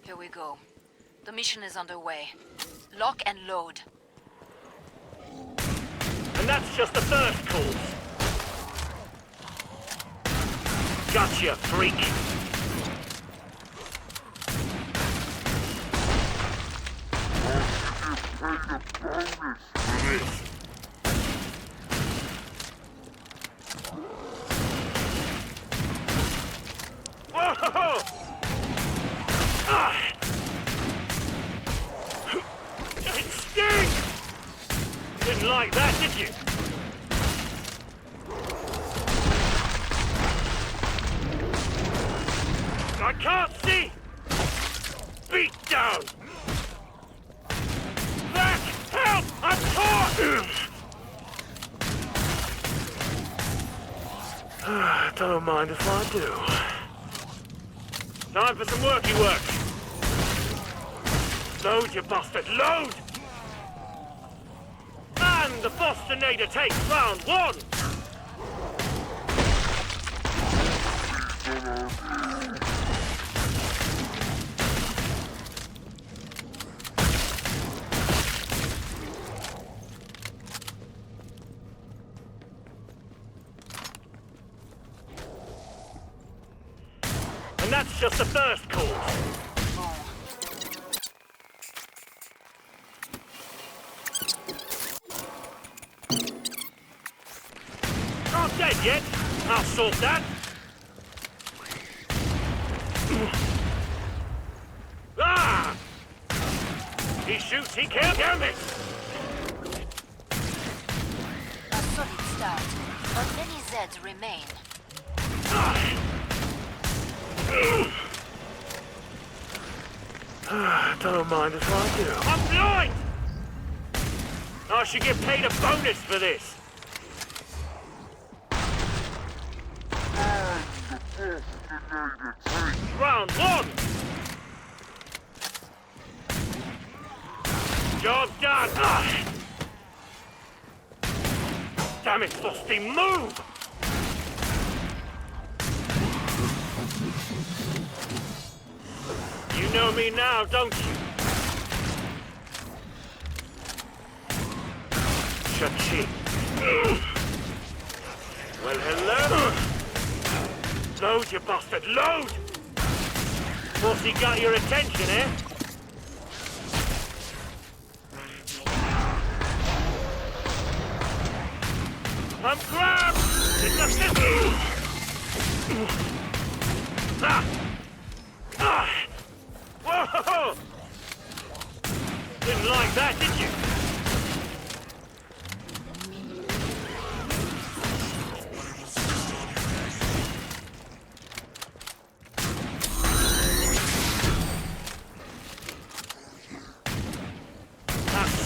Here we go. The mission is underway. Lock and load. And that's just the first course. Gotcha, freak. Whoa! It stinks! Didn't like that, did you? I can't see! Beat down! Back! Help! I'm caught! Don't mind if I do. Time for some worky work. Load, you bastard, load! And the Bostonator takes round one! And that's just the first course. Not dead yet. I'll sort that. Ah! He shoots, he kills. Damn it! A solid start, but many Zeds remain. Don't mind if I do. I'm blind! I should get paid a bonus for this. Round one! Job done! Damn it, Frosty, move! You know me now, don't you? Cha-ching. Well, hello? Load, you bastard, load! What's he got your attention, eh? I'm grabbed! It's a system! Whoa! Didn't like that, did you?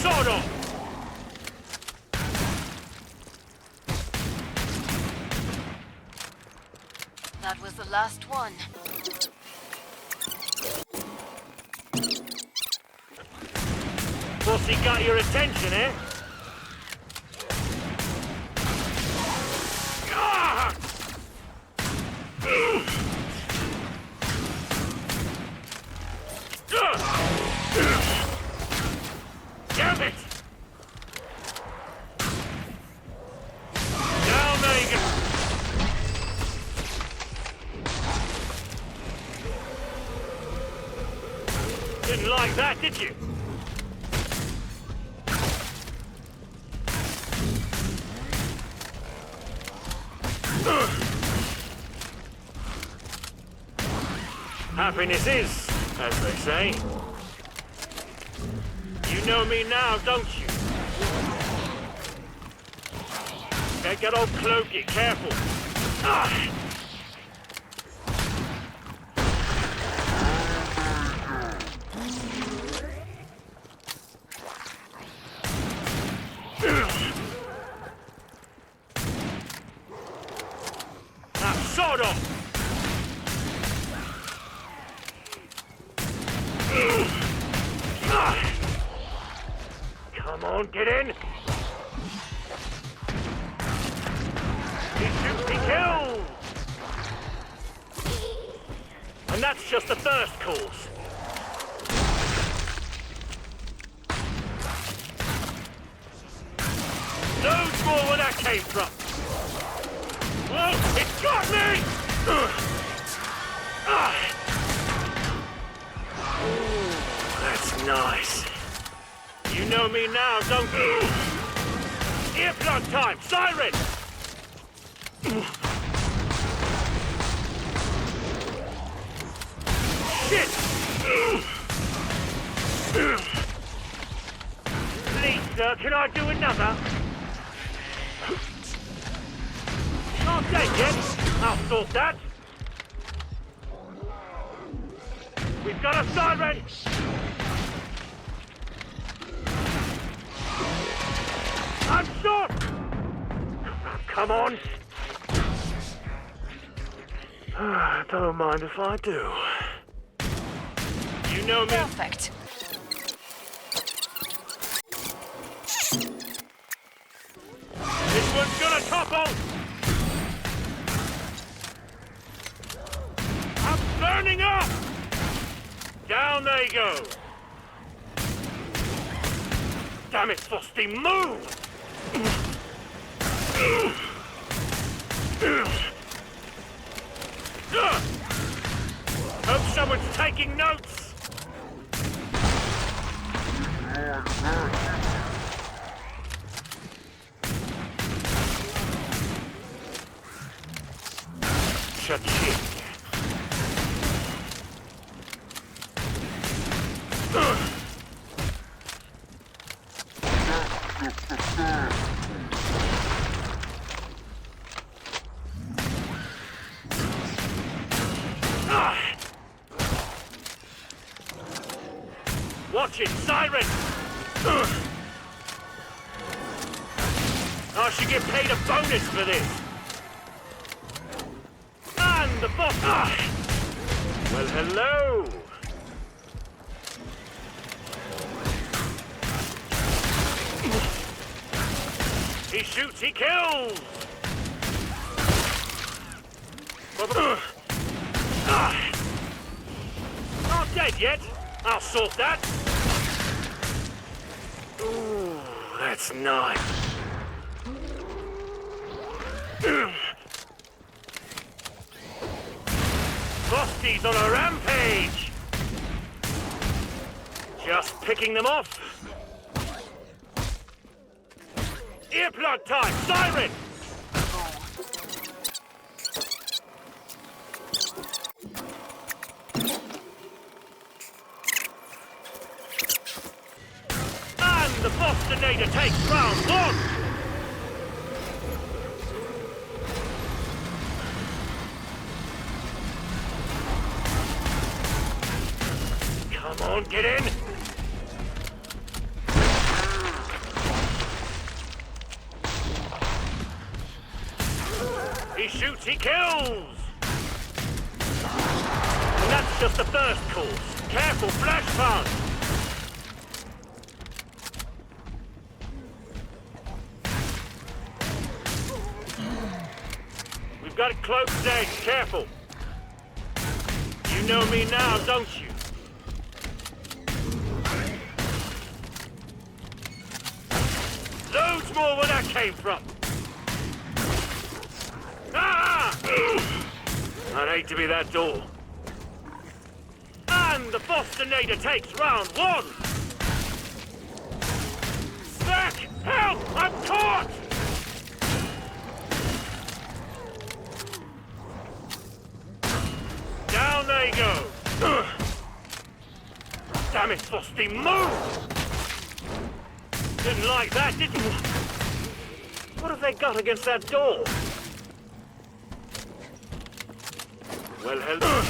Sword off! That was the last one. What's he got your attention, eh? Ah! Damn it! Down there you go! Didn't like that, did you? Happiness is, as they say. You know me now, don't you? Take that old cloak, get careful. Ah! Now, sword off! Come on, get in! He shoots, he kills! And that's just the first course. Loads more where that came from. Whoa, it got me! Ooh, that's nice. You know me now, don't you? Earplug time! Siren! Shit! Please, sir, can I do another? Not dead yet. I'll sort that. We've got a siren! I'm shot! Come on! Don't mind if I do. You know me. Perfect. This one's gonna topple! I'm burning up! Down they go! Damn it, Frosty, move! Hope someone's taking notes! Cha-ching. Watch it, siren! I should get paid a bonus for this. And the boss. Well, hello. He shoots, he kills. Not dead yet. I'll sort that. Ooh, that's nice. Frosty's on a rampage. Just picking them off. Earplug time, siren! And the Bostonator takes round one! Come on, get in! He shoots, he kills! And that's just the first course. Careful, flash punch! We've got it close edge, careful! You know me now, don't you? Loads more where that came from! Ah! I'd hate to be that door. And the Bostonator takes round one! Back! Help! I'm caught! Down they go! Damn it, Frosty, move! Didn't like that, did you? What have they got against that door? Well, hello.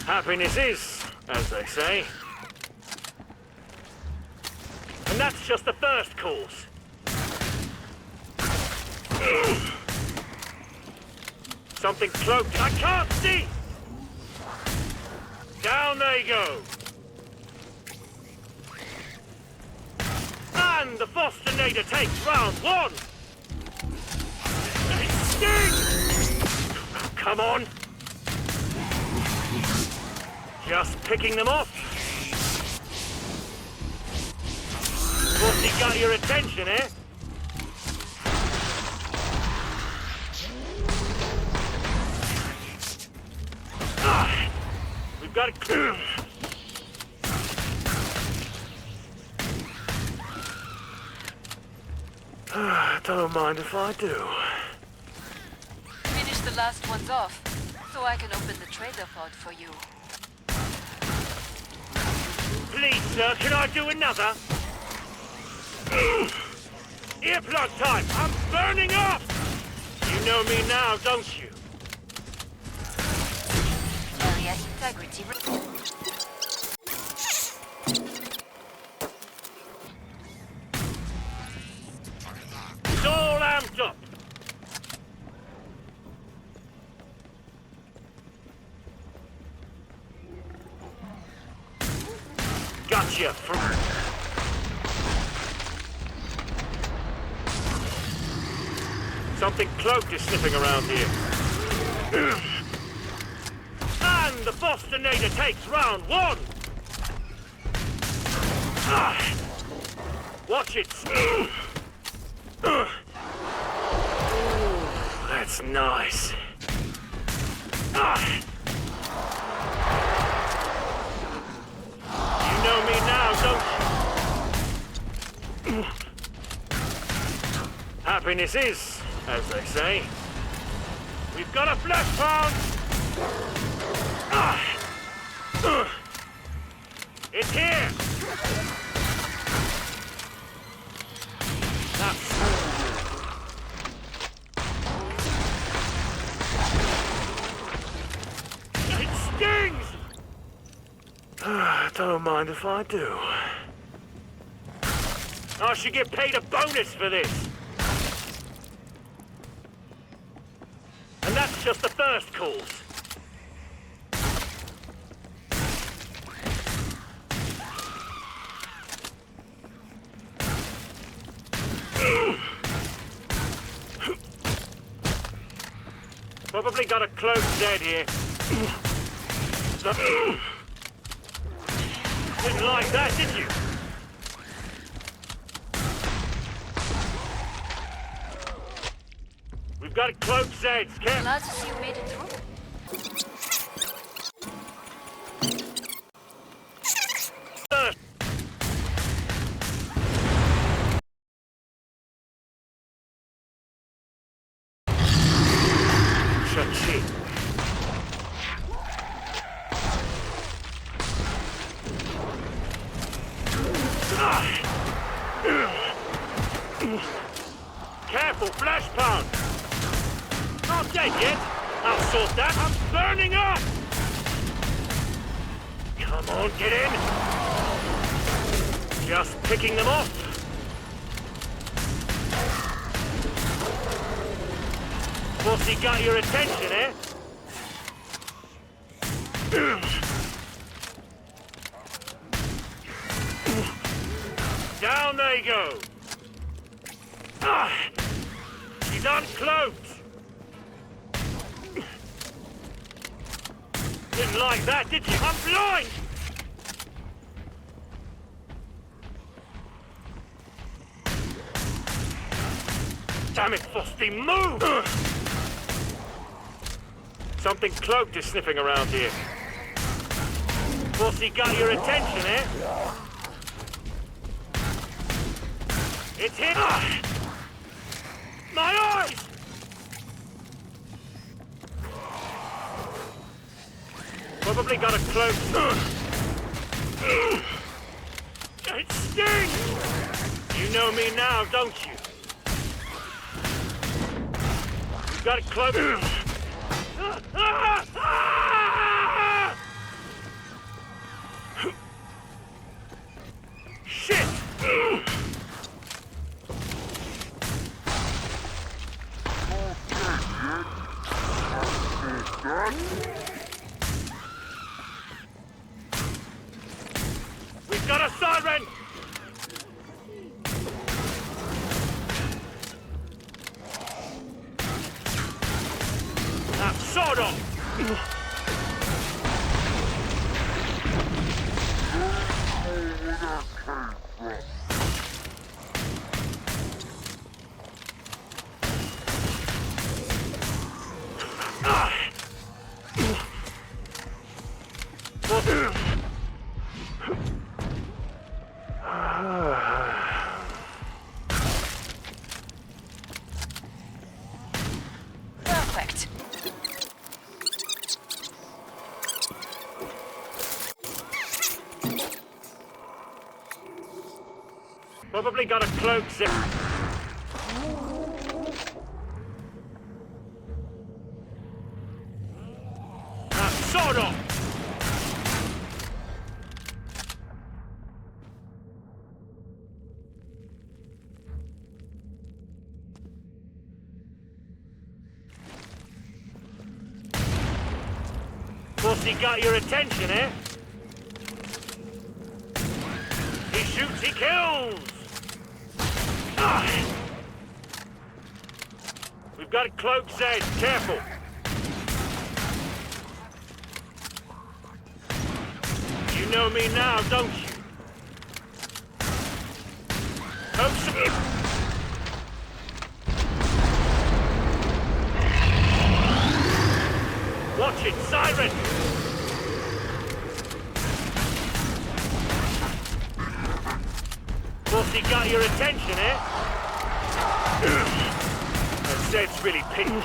Happiness is, as they say. And that's just the first course. Something cloaked. I can't see! Down they go. And the Bostonator takes round one. Come on! Just picking them off. got your attention, eh? We've got it clear. Don't mind if I do. Finish the last ones off, so I can open the trader pod for you. Please, sir, can I do another? Earplug time! I'm burning up! You know me now, don't you? Area integrity. It's all amped up. Gotcha. Something cloaked is sniffing around here. And the Bostonator takes round one. Watch it. Ooh, that's nice. You know me now, don't you? Happiness is, as they say. We've got a flesh pound! It's here! It stings! Don't mind if I do. I should get paid a bonus for this. And that's just the first course. Probably got a cloak dead here. Didn't like that, did you? We've got a cloak Zeds, Cap. Glad to see you made it through. Cha-ching. Careful, flash pound! Not dead yet! I'll sort that! I'm burning up! Come on, get in! Just picking them off! Bossy got your attention, eh? Down they go! She's uncloaked! Didn't like that, did you? I'm blind! Damn it, Frosty, move! Something cloaked is sniffing around here. Frosty got your attention, eh? It's hit! My eyes! Probably got a cloak. It stings! You know me now, don't you? You got a cloak. Shit! We've got a siren! Now, sort of! Probably got a cloak zip. Sort of. Course he got your attention, eh? He shoots, he kills! Ah. We've got a cloak Z, careful! You know me now, don't you? Hope so. Watch it, siren! Course he got your attention, eh? That Zed's really pink.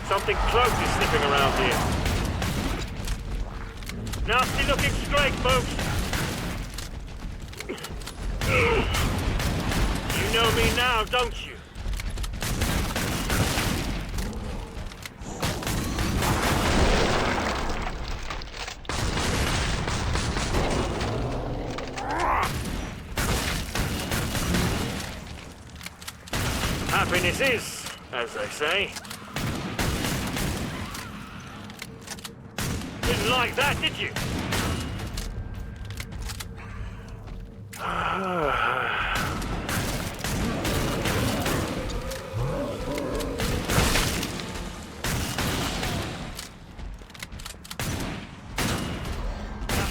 Something close is sniffing around here. Nasty looking straight, folks. You know me now, don't you? Happiness is, as they say. Didn't like that, did you?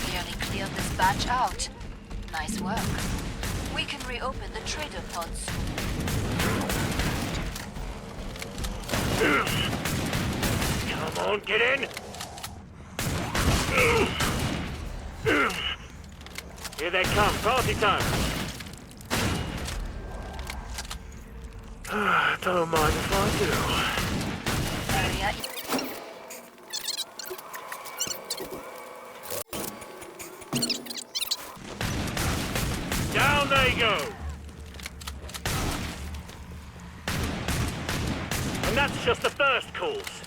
Nearly cleared this batch out. Nice work. We can reopen the trader pods. Come on, get in! Here they come, party time! Don't mind if I do. Area. Down they go! And that's just the first course.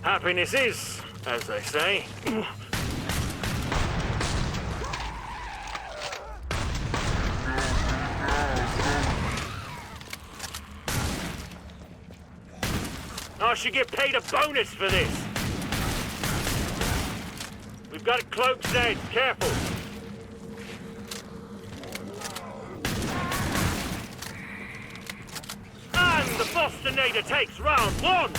Happiness is, as they say. I should get paid a bonus for this. We've got a cloak Z, careful. And the Bostonator takes round one.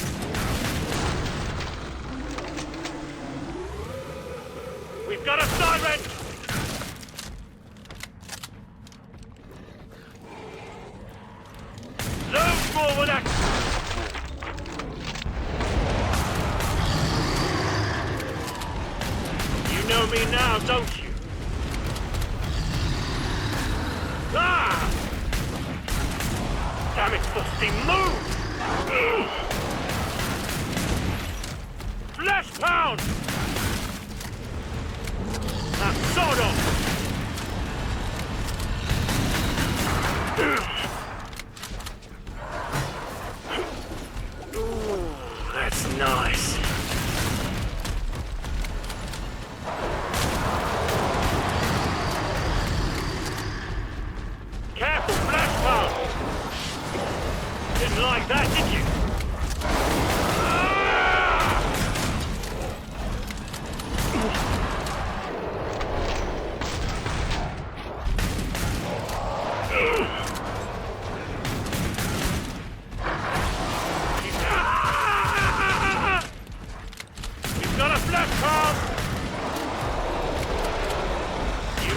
We've got a siren! Load forward action! You know me now, don't you? Ah! Damn it, Fusty, move! Flesh pound! Sort of! Ooh, that's nice. Careful, flash power! Didn't like that, did you?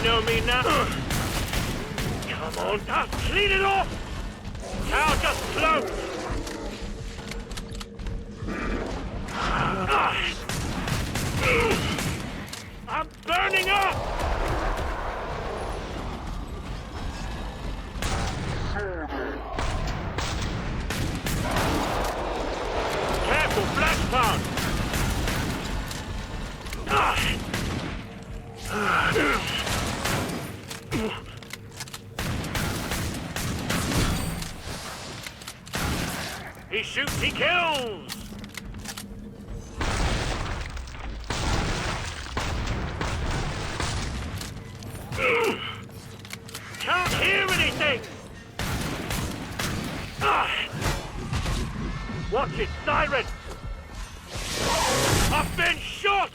Know me now. Come on, clean it off! Tower just closed! I'm burning up! He shoots, he kills! Can't hear anything! Watch it, siren! I've been shot!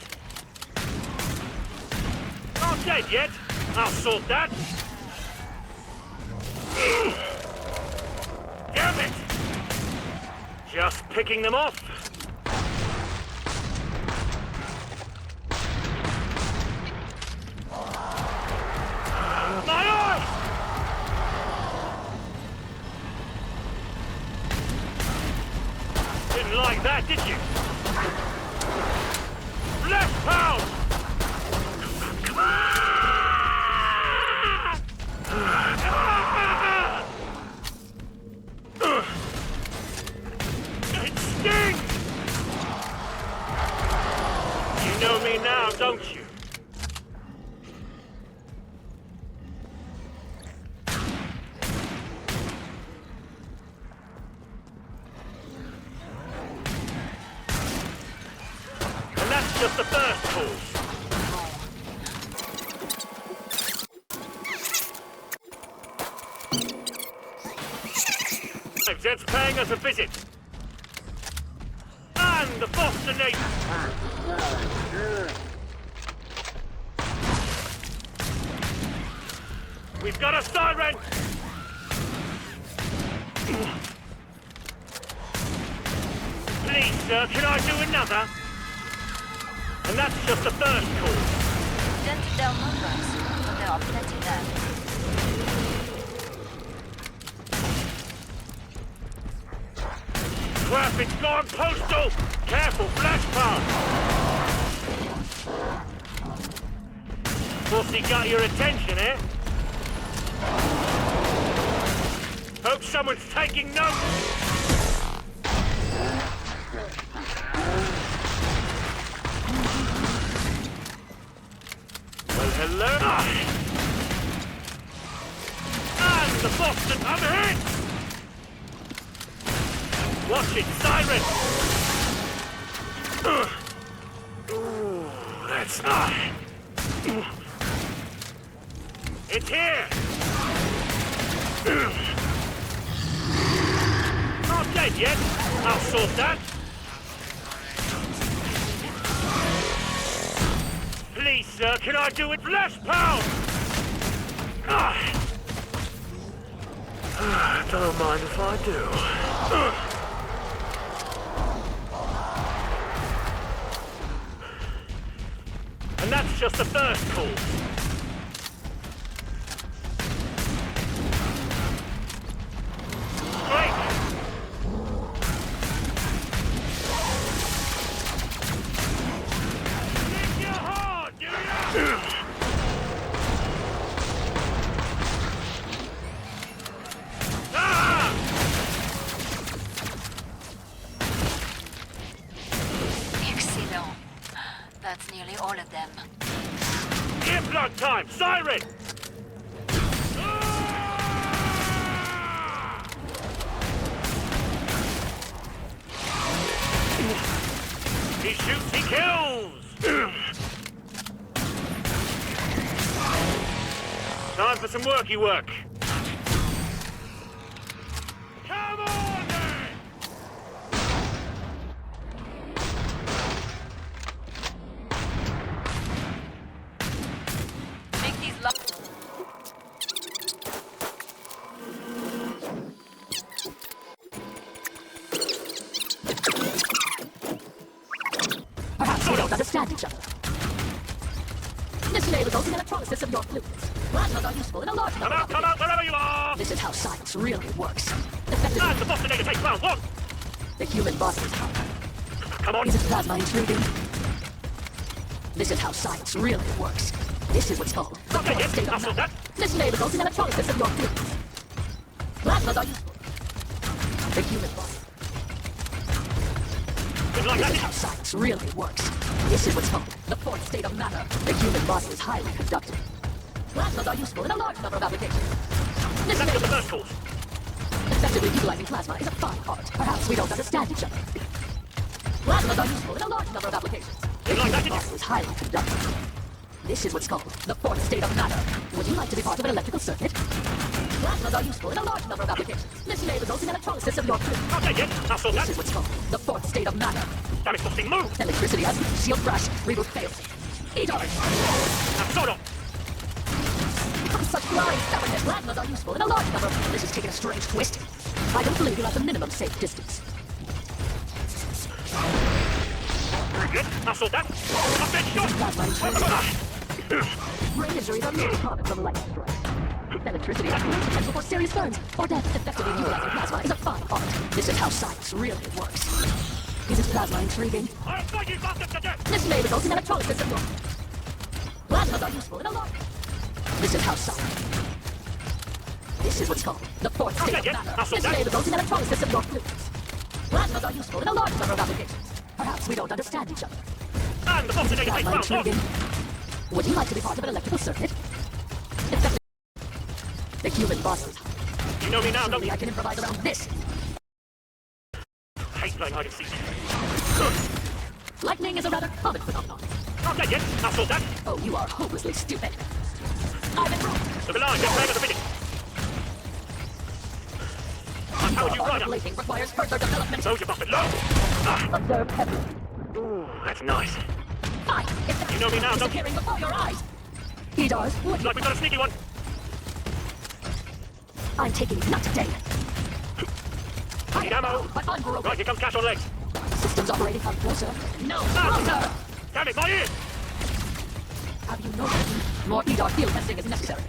Not dead yet. I'll sort that. Damn it! Just picking them off. My eye! Didn't like that, did you? Left pound! It stings! You know me now, don't you? And that's just the first course. Zed's paying us a visit. And the Boston Navy. We've got a siren. Please, sir, can I do another? And that's just the first call. Dented their numbers, but there are plenty left. Crap, it's gone postal! Careful, flash pass! Bossy got your attention, eh? Hope someone's taking notes! Well, hello? And the Boston, I'm hit! Watch it, siren! Ooh, that's not. It's here! Not dead yet. I'll sort that. Please, sir, can I do it? Flash pound! Don't mind if I do. And that's just the first call. Great! Think you're hard, do you? Excellent. That's nearly all of them. Earplug time! Siren! He shoots, he kills! Time for some worky work. Come on, then! Make these Perhaps we don't understand each other. This may result in electrolysis of your fluids. Plasmas are useful in a large number of Come out, wherever you are! This is how science really works. And the Boston Navy takes round one! The human body's power. Come on! Is it plasma intruding? This is how science really works. This is what's called the Okay, fourth state I'll of sort matter. that. This may result in electrolysis of your fluids. Plasmas are useful. The human body. Didn't like This that, is how science really works. This is what's called the fourth state of matter. The human body is highly conductive. Plasmas are useful in a large number of applications. This That's may just the first call. Effectively utilizing plasma is a fine art. Perhaps we don't understand each other. Plasmas are useful in a large number of applications. You like that, It did you? is highly conductive. This is what's called the fourth state of matter. Would you like to be part of an electrical circuit? Plasmas are useful in a large number of applications. This may result in electrolysis of your fluid. I'll take it. I'll sort This that. is what's called the fourth state of matter. Damn it, Frosty, move! Electricity has shield crash, reboot fails. Eat ours! Now, sort of. Such flying stubbornness. Plasmas are useful in a large number of... This is taking a strange twist. I don't believe you're at the minimum safe distance. Very good. I'll sort that. I'll bet shot. Plasma intrusion. Brain injuries are really common from light strike. Electricity has great potential for serious burns or death. Effectively utilizing plasma is a fine art. This is how science really works. Isn't plasma intriguing? I'll fight you bastards to death! This may result in electrolysis of your... Plasmas are useful in a lot. This is how science... This is what's called the fourth state of matter. This may result in electrolysis of your fluids. Plasmas are useful in a large number of applications. Perhaps we don't understand each other. And the boss is taking Plasma intriguing. Would you like to be part of an electrical circuit? Effectively... The human bosses. You know me now, don't Surely you? I can improvise around this. Hate playing hide and seek. Lightning is a rather common phenomenon. I'll take it. I'll sort that. Oh, you are hopelessly stupid. I've been wrong. The line, just playing at the minute. I told you right up. Lightning requires further development. So you bastard, low! Observe heavily. Ooh, that's nice. Fine. If You know me now, don't you? disappearing before your eyes. He does. Would you? Like we got a sneaky one. I'm taking it, not today. Need ammo. But unbroken. Right, here comes Cash on legs. Systems operating on closer. No, closer. Damn it, my ears! Have you noticed? More EDAR field testing is necessary.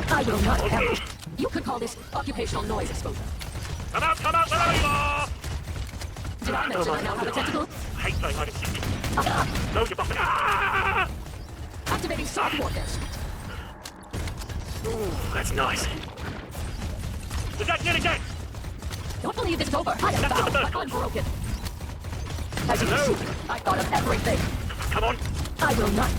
I will not help. You could call this occupational noise exposure. Come out, wherever you are! Did I mention I now have a tentacle? Hate playing hide and seek. No, you bastard. Ah! Activating soft warfare suite. Ooh, that's nice. The deck's nearly dead! Don't believe this is over. I am bound, but unbroken. As you can see, I thought of everything. Come on. I will not